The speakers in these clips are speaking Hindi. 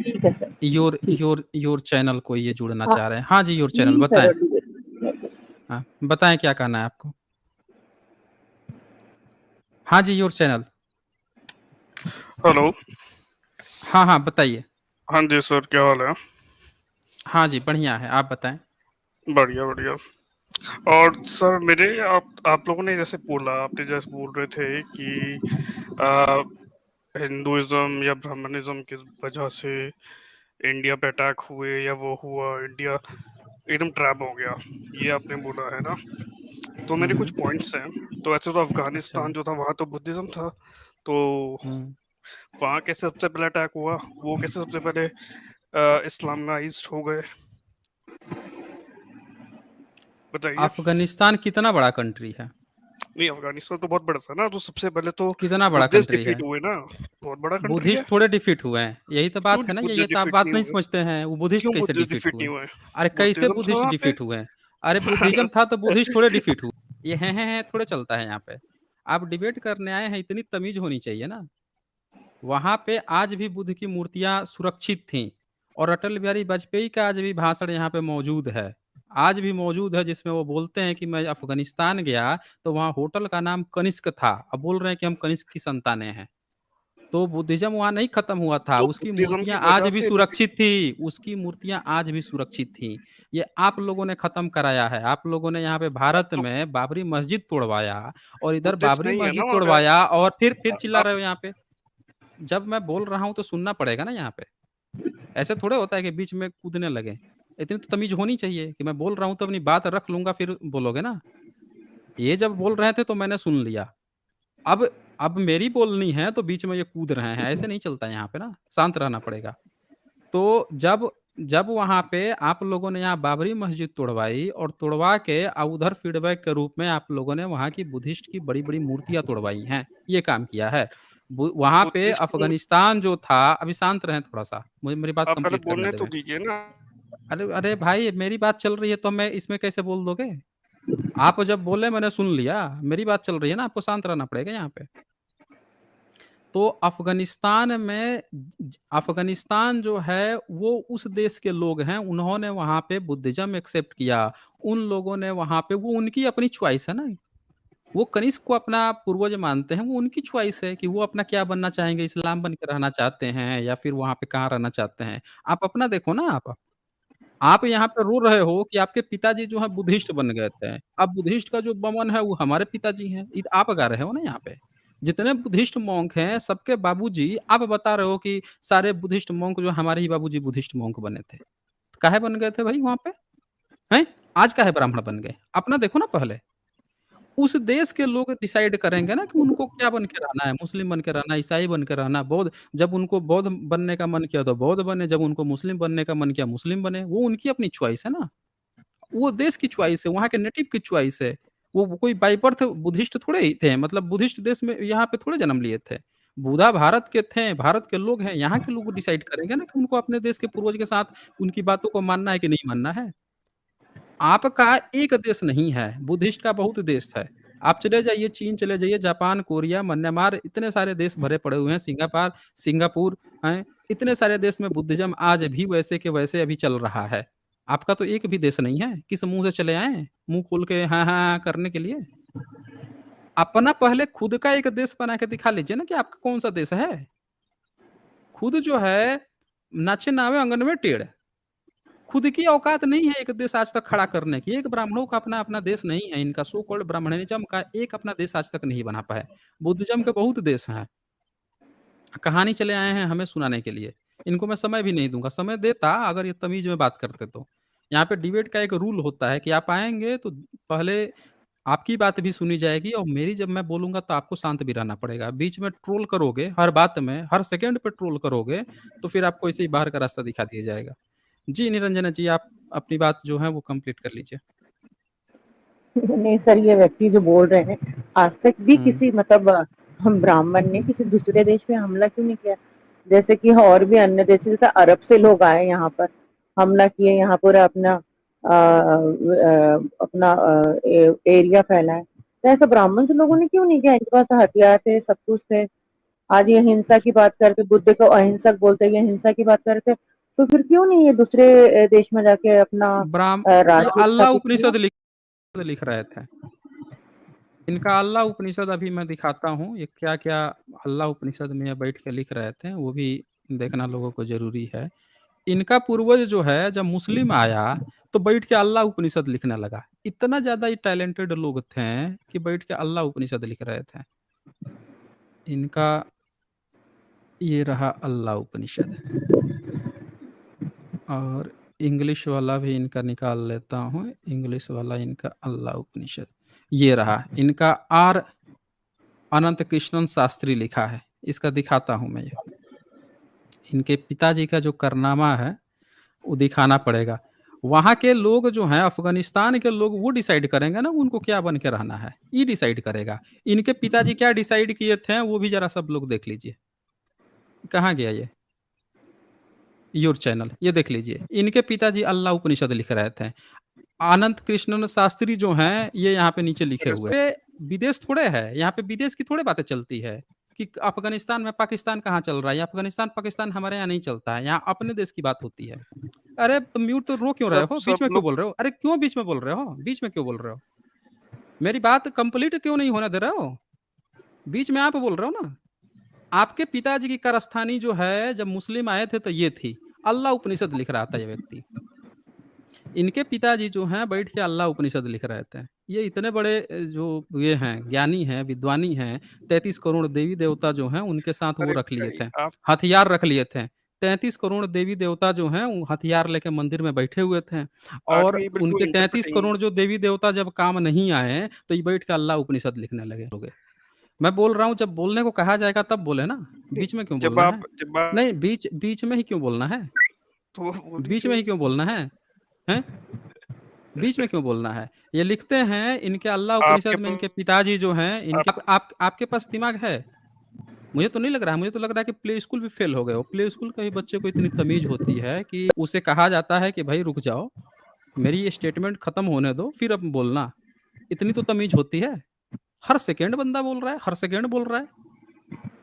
ठीक है सर, योर ठीक। योर योर चैनल को ये जुड़ना हाँ, चाह रहे हैं। हाँ जी, योर चैनल प्लीज़ सर बताएँ। डिबेट। हाँ, बताएँ क्या कहना है आपको? हाँ जी, योर चैनल। हेलो। हाँ, हाँ, बताइए। हाँ जी सर, क्या हाल है? हाँ जी, बढ़िया है, आप बताएँ? बढ़िया, बढ़िया। और सर मेरे आप लोगों ने जैसे बोला, आपने जैसे बोल रहे थे कि अ, हिंदुइज़्म या ब्राह्मणिज़्म की वजह से इंडिया पे अटैक हुए या वो हुआ, इंडिया एकदम ट्रैप हो गया, ये आपने बोला है ना? तो हुँ, मेरे कुछ हुँ। पॉइंट्स हैं। तो ऐसे तो अच्छा। अफ़गानिस्तान जो था वहाँ तो बुद्धिज़्म था, तो हुँ। वहाँ कैसे सबसे पहले अटैक हुआ? वो कैसे सबसे पहले इस्लामाइज़्ड हो गए? बताइए। अफ़गानिस्तान कितना बड़ा कंट्री है? नहीं, अफ़गानिस्तान तो बहुत बड़ा था ना, तो सबसे पहले तो कितना बड़ा बुद्धिस्ट कंट्री है? डिफीट हुए ना, बहुत बड़ा कंट्री है। बुद्धिस्ट थोड़े डिफीट हुए हैं, यही तो क्यों बात है ना, ये बुद्धिस्ट तो आप डिफीट बात नहीं नहीं हुए? समझते हैं, वो बुद्धिस्ट क्यों कैसे बुद्धिस्ट डिफीट डिफीट हुए? नहीं हुए? अरे कैसे बुद्धिज्म था बुद्धिस्ट वहाँ पे। डिफीट हुए? अरे बुद्धिज़्म था तो बुद्धिस्ट थोड़े डिफीट हुए? ये हैं थोड़े चलता है यहाँ पे। आप डिबेट करने आए हैं, इतनी तमीज़ होनी चाहिए ना। वहाँ पे आज भी बुद्ध की मूर्तियाँ सुरक्षित थीं और अटल बिहारी वाजपेयी का आज भी भाषण यहाँ पे मौजूद है। आज भी मौजूद है जिसमें वो बोलते हैं कि मैं अफ़गानिस्तान गया, तो वहाँ होटल का नाम कनिष्क था। अब बोल रहे हैं कि हम कनिष्क की संतानें हैं। तो बुद्धिज़्म वहाँ नहीं खत्म हुआ था, तो उसकी बुद्धिज्म की मूर्तियाँ आज वजह भी से सुरक्षित थी, उसकी मूर्तियाँ आज भी सुरक्षित थीं। ये आप लोगों ने खत्म कराया है, आप लोगों ने यहाँ पे भारत तो में बाबरी मस्जिद तोड़वाया और इधर बुद्धिस्ट बाबरी नहीं है मस्जिद ना वहाँ पे। तोड़वाया और फिर चिल्ला आप रहे हो यहाँ पे। जब मैं बोल रहा हूँ तो सुनना पड़ेगा ना यहाँ पे। ऐसे थोड़े होता है कि बीच में कूदने लगे। इतनी तो तमीज़ होनी चाहिए कि मैं बोल रहा हूँ तो अपनी बात रख लूँगा फिर बोलोगे ना। ये जब बोल रहे थे तो मैंने सुन लिया। अब अब मेरी बोलनी है तो बीच में ये कूद रहे हैं, ऐसे नहीं चलता यहाँ पे ना, शांत रहना पड़ेगा। तो जब जब वहाँ पे आप लोगों ने यहाँ बाबरी मस्जिद तोड़वाई और तोड़वा के उधर फीडबैक के रूप में आप लोगों ने वहाँ की बुद्धिस्ट की बड़ी-बड़ी मूर्तियाँ तोड़वाई हैं, ये काम किया है। वहाँ पे बुद्धिस्ट की अफ़गानिस्तान जो था अभी शांत रहें थोड़ा-सा, मुझे मेरी बात आप पहले कंप्लीट करने बोलने तो दें। दीजिए ना। अरे अरे भाई मेरी बात चल रही है तो मैं इसमें कैसे बोल दोगे? आप जब बोले मैंने सुन लिया, मेरी बात चल रही है ना, आपको शांत रहना पड़ेगा यहाँ पे। तो अफ़गानिस्तान में अफ़गानिस्तान जो है वो उस देश के लोग हैं, उन्होंने वहाँ पे बुद्धिज़्म एक्सेप्ट किया। उन लोगों ने वहाँ पे वो उनकी अपनी चॉइस है ना। वो कनिष्क को अपना पूर्वज मानते हैं, वो उनकी चॉइस है कि वो अपना क्या बनना चाहेंगे, इस्लाम बन के रहना चाहते हैं या फिर वहाँ पे कहाँ रहना चाहते हैं। आप अपना देखो ना आप। आप यहाँ पे रो रहे हो कि आपके पिताजी जो हैं बुद्धिस्ट बन गए थे। अब बुद्धिस्ट का जो बमन है वो हमारे पिताजी हैं। इत आप गा रहे हो ना यहाँ पे। जितने बुद्धिस्ट मॉन्क हैं सबके बाबूजी आप बता रहे हो कि सारे बुद्धिस्ट मॉन्क जो हमारे ही बाबूजी बुद्धिस्ट मॉन्क बने थे। काहे बन गए थे भाई वहाँ पे? हैं? आज काहे ब्राह्मण बन गए? अपना देखो ना पहले। उस देश के लोग डिसाइड करेंगे ना कि उनको क्या बन के रहना है, मुस्लिम बन के रहना है, ईसाई बन के रहना है, बौद्ध जब उनको बौद्ध बनने का मन किया तो बौद्ध बने, जब उनको मुस्लिम बनने का मन किया मुस्लिम बने। वो उनकी अपनी चॉइस है ना। वो देश की चॉइस है, वहाँ के नेटिव की चॉइस है। वो कोई बाय बर्थ बुद्धिस्ट थोड़े ही थे, मतलब बुद्धिस्ट देश में यहाँ पे थोड़े जन्म लिए थे। बुद्धा भारत के थे, भारत के लोग हैं, यहाँ के लोग डिसाइड करेंगे ना कि उनको अपने देश के पूर्वज के साथ उनकी बातों को मानना है कि नहीं मानना है। आपका एक देश नहीं है, बुद्धिस्ट का बहुत देश है। आप चले जाइए चीन चले जाइए, जापान, कोरिया, म्यांमार इतने सारे देश भरे पड़े हुए हैं, सिंगापुर हैं, इतने सारे देश में बुद्धिज़्म आज भी वैसे के वैसे अभी चल रहा है। आपका तो एक भी देश नहीं है, किस मुँह से चले आए हैं? मुँह खोल के हाँ, हाँ, हाँ करने के लिए? अपना पहले खुद का एक देश बना के दिखा लीजिए ना कि आपका कौन-सा देश है? खुद जो है, नाचे नावे आँगन में टेढ़। खुद की औकात नहीं है एक देश आज तक खड़ा करने की। एक ब्राह्मणों का अपना-अपना देश नहीं है इनका सो कॉल्ड ब्राह्मणिज़्म का एक अपना देश आज तक नहीं बना पाए। बुद्धिज़्म के बहुत देश हैं। कहानी चले आए हैं हमें सुनाने के लिए। इनको मैं समय भी नहीं दूँगा। समय देता अगर ये तमीज़ में बात करते तो। यहाँ पे डिबेट का एक रूल होता है कि आप आएँगे तो पहले आपकी बात भी सुनी जाएगी और मेरी जब मैं बोलूँगा तो आपको शांत भी रहना पड़ेगा। बीच में ट्रोल करोगे हर बात में, हर सेकंड पे ट्रोल करोगे, तो फिर आपको ऐसे ही बाहर का रास्ता दिखा दिया जाएगा। जी, निरंजना जी, आप अपनी बात जो है वो कंप्लीट कर लीजिए। नहीं सर, ये व्यक्ति जो बोल रहे हैं, आज तक भी हुँ। किसी मतलब हम ब्राह्मण ने किसी दूसरे देश पे हमला क्यों नहीं किया? जैसे कि और भी अन्य देश, जैसे अरब से लोग आए यहाँ पर, हमला किए, यहाँ पूरा अपना एरिया फैलाए। तो ऐसा ब्राह्मण से लोगों ने क्यों नहीं किया? इनके पास तो हथियार थे, सब कुछ थे। आज ये हिंसा की बात करते, बुद्ध को अहिंसक बोलते, ये हिंसा की बात करते, तो फिर क्यों नहीं ये दूसरे देश में जाके अपना ये राज्य अल्लाह स्थापित किया? उपनिषद लिख रहे थे। इनका अल्लाह उपनिषद अभी मैं दिखाता हूँ, ये क्या-क्या अल्लाह उपनिषद में ये बैठ के लिख रहे थे, वो भी देखना लोगों को ज़रूरी है। इनका पूर्वज जो है जब मुस्लिम आया, तो बैठ के अल्लाह उपनिषद लिखने लगा। इतना ज़्यादा ये टैलेंटेड लोग थे कि बैठ के अल्लाह उपनिषद लिख रहे थे। इनका ये रहा अल्लाह उपनिषद। और इंग्लिश वाला भी इनका निकाल लेता हूँ, इंग्लिश वाला इनका अल्लाह उपनिषद। ये रहा, इनका आर अनंत कृष्णन शास्त्री लिखा है, इसका दिखाता हूँ मैं ये। इनके पिताजी का जो कारनामा है, वो दिखाना पड़ेगा। वहाँ के लोग जो हैं, अफ़गानिस्तान के लोग वो डिसाइड करेंगे ना उनको क्या बन के रहना है, ये डिसाइड करेगा। इनके पिताजी क्या डिसाइड किए थे, वो भी ज़रा सब लोग देख लीजिए। कहाँ गया ये? योर चैनल, ये देख लीजिए। इनके पिताजी अल्लाह उपनिषद लिख रहे थे। आनंद कृष्णन शास्त्री जो हैं, ये यहाँ पे नीचे लिखे हुए हैं। ये विदेश थोड़े है, यहाँ पे विदेश की थोड़े बातें चलती है कि अफ़गानिस्तान में पाकिस्तान कहाँ चल रहा है, या अफ़गानिस्तान पाकिस्तान हमारे यहाँ नहीं चलता है, यहाँ अपने देश की बात होती है। अरे तुम म्यूट तो रो क्यों रहे हो? बीच सब में क्यों लोग बोल रहे हो? अरे क्यों बीच में बोल रहे हो? बीच में क्यों बोल रहे हो? मेरी बात कंप्लीट क्यों नहीं होने दे रहे हो? बीच में आप बोल रहे हो ना। आपके पिताजी की कारस्थानी जो है, जब मुस्लिम आए थे तो ये थी। अल्लाह उपनिषद लिख रहा था ये व्यक्ति। इनके पिताजी जो हैं बैठ के अल्लाह उपनिषद लिख रहे थे। ये इतने बड़े जो ये हैं, ज्ञानी हैं, विद्वानी हैं, 33 करोड़ देवी-देवता जो हैं उनके साथ वो अरे रख लिए भाई थे, आप हथियार रख लिए थे। 33 करोड़ देवी-देवता जो हैं वो हथियार लेके मंदिर में बैठे हुए थे, आर और यू एबल टू उनके 33 इंटरप्रेटिंग करोड़ जो देवी-देवता जब काम नहीं आए, तो ये बैठ के अल्लाह उपनिषद लिखने लगे लोगे। मैं बोल रहा हूँ जब बोलने को कहा जाएगा तब बोले ना, बीच में क्यों बोलना है? जब आप नहीं, बीच में ही क्यों बोलना है? तो बीच में ही क्यों बोलना है? हैं? बीच में क्यों बोलना है? ये लिखते हैं इनके अल्लाह आपके उपनिषद में, इनके पिताजी जो हैं, इनके आप आपके पास दिमाग है? मुझे तो नहीं लग रहा है, मुझे तो लग रहा है कि प्ले स्कूल भी फेल हो गए हो। प्ले स्कूल के ही बच्चे को इतनी तमीज़ होती है कि उसे कहा जाता है कि भाई रुक जाओ, मेरी ये स्टेटमेंट खत्म होने दो, फिर अब बोलना। इतनी तो तमीज़ होती है। हर सेकंड बंदा बोल रहा है, हर सेकंड बोल रहा है।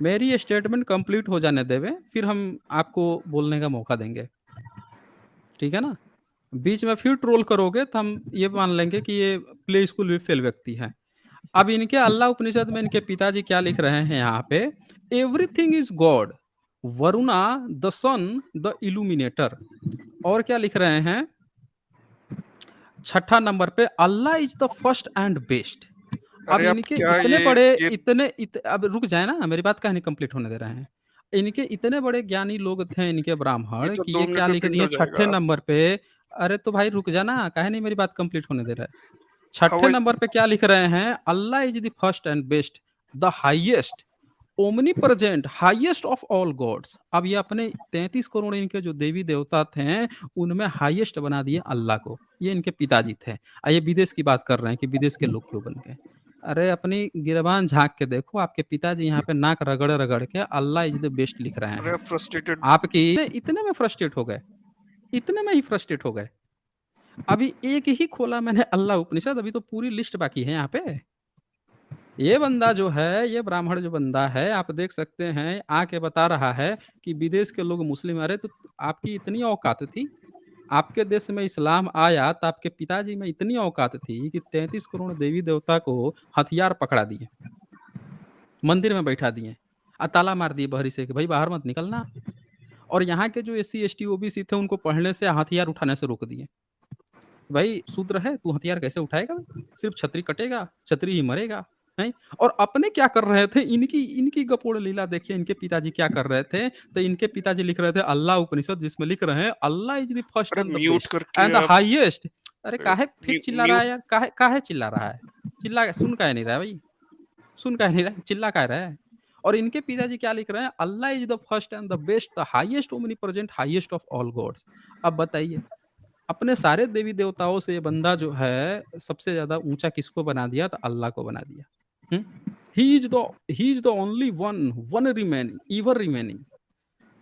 मेरी ये स्टेटमेंट कंप्लीट हो जाने देवें, फिर हम आपको बोलने का मौका देंगे। ठीक है ना? बीच में फिर ट्रोल करोगे तो हम ये मान लेंगे कि ये प्ले स्कूल भी फेल व्यक्ति है। अब इनके अल्लाह उपनिषद में इनके पिताजी क्या लिख रहे हैं यहाँ पे, everything is God, Varuna the sun the illuminator. और क्या लिख रहे हैं, छठा नंबर पे, Allah is the first and best. अब अरे आप इनके क्या इतने बड़े, ये अब रुक जाए ना, मेरी बात कहानी कंप्लीट होने दे रहे हैं। इनके इतने बड़े ज्ञानी लोग थे इनके ये ब्राह्मण तो कि 2 ये क्या मिनट में लिख प्रिंट दिए हो छठे जाएगा। नंबर पे। अरे तो भाई रुक जा ना, काहे नहीं मेरी बात कंप्लीट होने दे रहा है। हाउ छठे आई नंबर पे क्या लिख रहे हैं, Allah is the first and best, the highest, omnipresent, highest of all gods. अब ये अपने 33 करोड़ इनके जो देवी देवता थे, उनमें हाईएस्ट बना दिए अल्लाह को। ये इनके पिताजी थे। ये विदेश की बात कर रहे हैं कि विदेश के लोग क्यों बन गए। अरे अपनी गिरबान झांक के देखो, आपके पिताजी यहाँ पे नाक रगड़ रगड़ के अल्लाह इज द बेस्ट लिख रहे अरे हैं। आप फ्रस्ट्रेटेड आपकी इतने में फ्रस्ट्रेट हो गए, इतने में ही फ्रस्ट्रेट हो गए। अभी एक ही खोला मैंने अल्लाह उपनिषद, अभी तो पूरी लिस्ट बाकी है यहाँ पे। ये बंदा जो है, ये ब्राह्मण जो बंदा है, आप देख सकते हैं, आके बता रहा है कि विदेश के लोग मुस्लिम, अरे तो आपकी इतनी औकात थी, आपके देश में इस्लाम आया तो आपके पिताजी में इतनी औकात थी कि 33 करोड़ देवी देवता को हथियार पकड़ा दिए, मंदिर में बैठा दिए, ताला मार दिए बहरी से कि भाई बाहर मत निकलना। और यहाँ के जो एससी एसटी ओबीसी थे, उनको पढ़ने से, हथियार उठाने से रोक दिए। भाई शूद्र है, तू हथियार कैसे उठाएगा भाई? सिर्फ छतरी कटेगा, छतरी ही मरेगा, हैं? और अपने क्या कर रहे थे, इनकी इनकी गपोड़ लीला देखिए, इनके पिताजी क्या कर रहे थे। तो इनके पिताजी लिख रहे थे अल्लाह उपनिषद, जिसमें लिख रहे हैं अल्लाह इज द फर्स्ट अरे एंड द म्यूट बेस्ट करके एंड द आप हाईएस्ट। अरे काहे फिर चिल्ला रहा है म्यूट यार, काहे काहे चिल्ला रहा है? सुन काहे नहीं रहा है भाई? सुन काहे नहीं रहा है? चिल्ला काहे रहा है? और इनके पिताजी क्या लिख रहे हैं, Allah is the first and the best, the highest omnipresent, highest of all gods. अब बताइए, अपने सारे देवी-देवताओं से ये बंदा जो है, सबसे ज़्यादा ऊँचा किसको बना दिया? तो अल्लाह को बना दिया। हुँ? He is the only one, one remaining, ever remaining.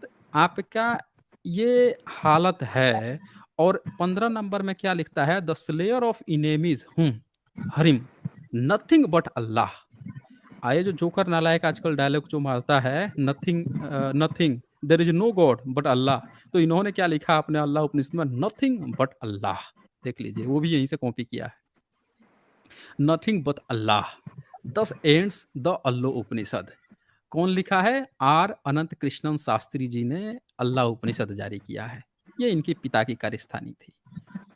तो आपका ये हालत है। और 15 नंबर में क्या लिखता है? द स्लेयर ऑफ एनिमीज़ हूँ, हरिम, नथिंग बट अल्लाह। ये जो जोकर नालायक आजकल डायलॉग जो मारता है, nothing there is no God but Allah. तो इन्होंने क्या लिखा अपने अल्लाह उपनिषद में, नथिंग बट अल्लाह। देख लीजिए, वो भी यहीं से कॉपी किया है। नथिंग बट अल्लाह, दस एंड्स द अल्लो उपनिषद। कौन लिखा है? आर अनंत कृष्णन शास्त्री जी ने अल्लाह उपनिषद जारी किया है। ये इनके पिता की कार्यस्थानी थी।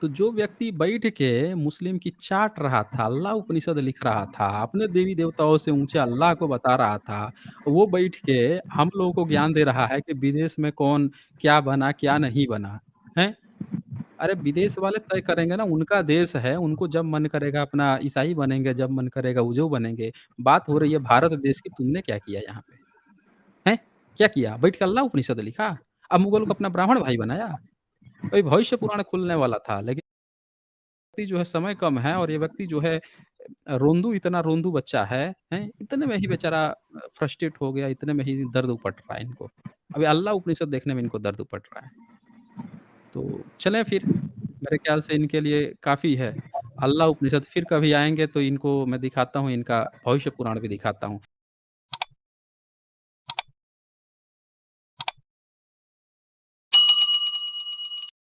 तो जो व्यक्ति बैठ के मुस्लिम की चाट रहा था, अल्लाह उपनिषद लिख रहा था, अपने देवी-देवताओं से ऊँचे अल्लाह को बता रहा था, वो बैठ के हम लोगों को ज्ञान दे रहा है कि विदेश में कौन क्या बना, क्या नहीं बना, हैं? अरे विदेश वाले तय करेंगे ना, उनका देश है, उनको जब मन करेगा अपना ईसाई बनेंगे, जब मन करेगा वो बनेंगे। बात हो रही है भारत देश की, तुमने क्या किया यहाँ पे? हैं? क्या किया? बैठ के अल्लाह उपनिषद लिखा। अब मुगल को अपना ब्राह्मण भाई बनाया। अभी भविष्य पुराण खुलने वाला था, लेकिन व्यक्ति जो है समय कम है और ये व्यक्ति जो है रोंदू, इतना रोंदू बच्चा है, हैं? इतने में ही बेचारा फ्रस्ट्रेट हो गया, इतने में ही दर्द उपट रहा है इनको। अभी अल्लाह उपनिषद देखने में इनको दर्द उपट रहा है। तो चलें फिर, मेरे ख्याल से इनके लिए काफ़ी है। अल्लाह उपनिषद फिर कभी आएँगे तो इनको मैं दिखाता हूँ, इनका भविष्य पुराण भी दिखाता हूँ।